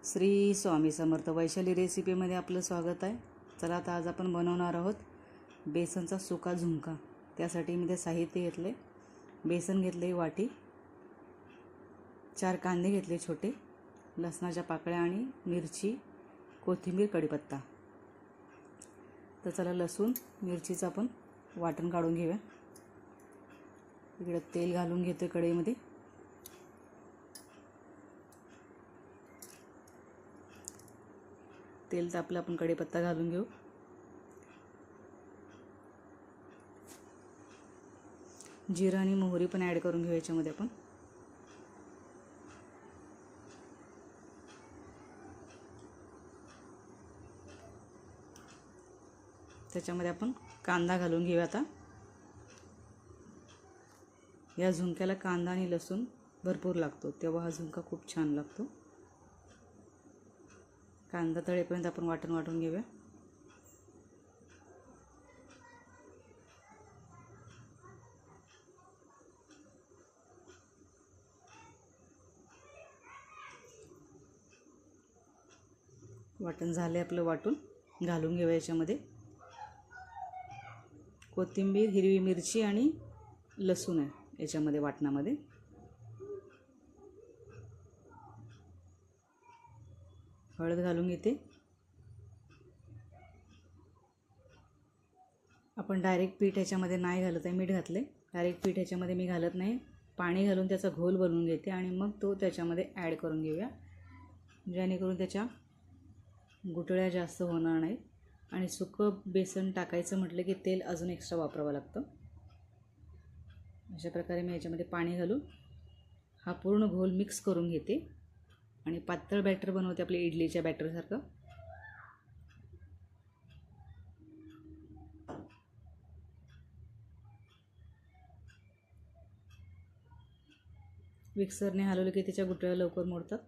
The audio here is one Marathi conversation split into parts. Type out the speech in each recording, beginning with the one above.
श्री स्वामी समर्थ वैशाली रेसिपीमध्ये आपलं स्वागत आहे। चला आता आज आपण बनवणार आहोत बेसनचा सुका झुणका। त्यासाठी मी ते साहित्य घेतले, बेसन घेतले वाटी, 4 कांदे घेतले छोटे, लसणाच्या पाकळ्या आणि मिरची, कोथिंबीर, कढीपत्ता। तर चला लसूण मिरचीचं आपण वाटण काढून घेऊया। इकडे तेल घालून घेते कढईमध्ये। तेल तापलं, आपण कढीपत्ता घालून घेऊ। जिरा आणि मोहरी पण ॲड करून घेऊ याच्यामध्ये आपण। त्याच्यामध्ये आपण कांदा घालून घेऊ। आता या झुणक्याला कांदा आणि लसूण भरपूर लागतो, तेव्हा हा झुणका खूप छान लागतो। कांदा तळेपर्यंत आपण वाटून घेऊया। वाटण झाले आपलं, वाटून घालून घेऊया याच्यामध्ये कोथिंबीर, हिरवी मिरची आणि लसूण आहे याच्यामध्ये वाटणामध्ये। हळद घालून घेते। आपण डायरेक्ट पीठ याच्यामध्ये नाही घालत आहे, मीठ घातले। डायरेक्ट पीठ याच्यामध्ये मी घालत नाही, पाणी घालून त्याचा घोल बनवून घेते आणि मग तो त्याच्यामध्ये ॲड करून घेऊया, जेणेकरून त्याच्या गुठळ्या जास्त होणार नाहीत। आणि सुकं बेसन टाकायचं म्हटलं की तेल अजून एक्स्ट्रा वापरावं लागतं। अशा प्रकारे मी याच्यामध्ये पाणी घालून हा पूर्ण घोल मिक्स करून घेते आणि पातळ बॅटर बनवते, आपल्या इडलीच्या बॅटरसारखं। मिक्सरने हलवलं की त्याच्या गुठळ्या लवकर मोडतात।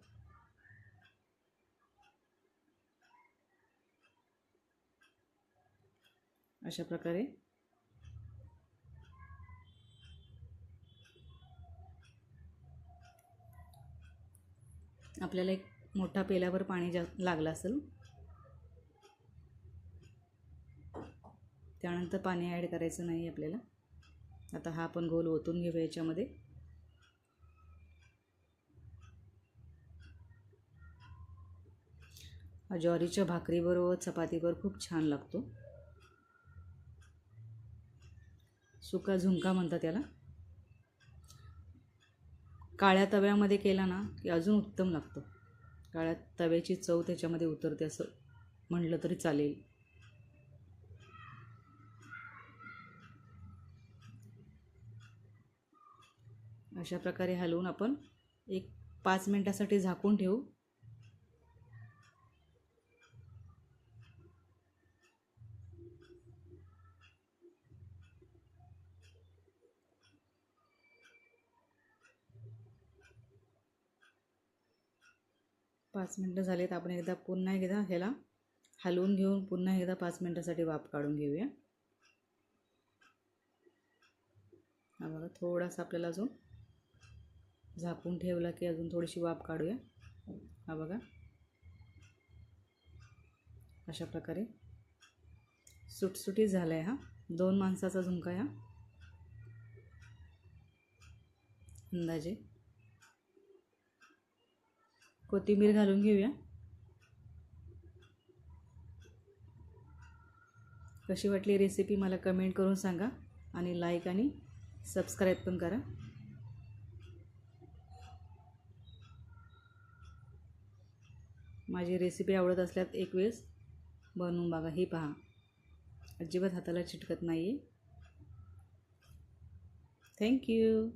अशा प्रकारे आपल्याला एक मोठा पेल्यावर पाणी लागलं असेल, त्यानंतर पाणी ॲड करायचं नाही आपल्याला। आता हा आपण गोल ओतून घेऊया याच्यामध्ये। ज्वारीच्या भाकरीबरोबर, चपातीवर खूप छान लागतो। सुका झुणका म्हणतात त्याला। काळ्या तव्यामध्ये केला ना की अजून उत्तम लागतो। काळ्या तव्याची चव त्याच्यामध्ये उतरते असं म्हटलं तरी चालेल। अशा प्रकारे हलवून आपण एक 5 मिनिटासाठी झाकून ठेवू। पाच मिनिटं झालेत, आपण एकदा पुन्हा एकदा ह्याला हलवून घेऊन पुन्हा एकदा 5 मिनिटासाठी वाफ काढून घेऊया। हा बघा, थोडासा आपल्याला अजून झाकून ठेवला की अजून थोडीशी वाफ काढूया। हा बघा, अशा प्रकारे सुटसुटीत झाला आहे हा 2 माणसाचा झुणका आहे अंदाजे। कोथिंबीर घालून घेऊया। कशी वाटली रेसिपी मला कमेंट करून सांगा आणि लाईक आणि सबस्क्राईब पण करा। माझी रेसिपी आवडत असल्यास एक वेळेस बनवून बघा। ही पहा, अजिबात हाताला चिटकत नाही आहे। थँक्यू।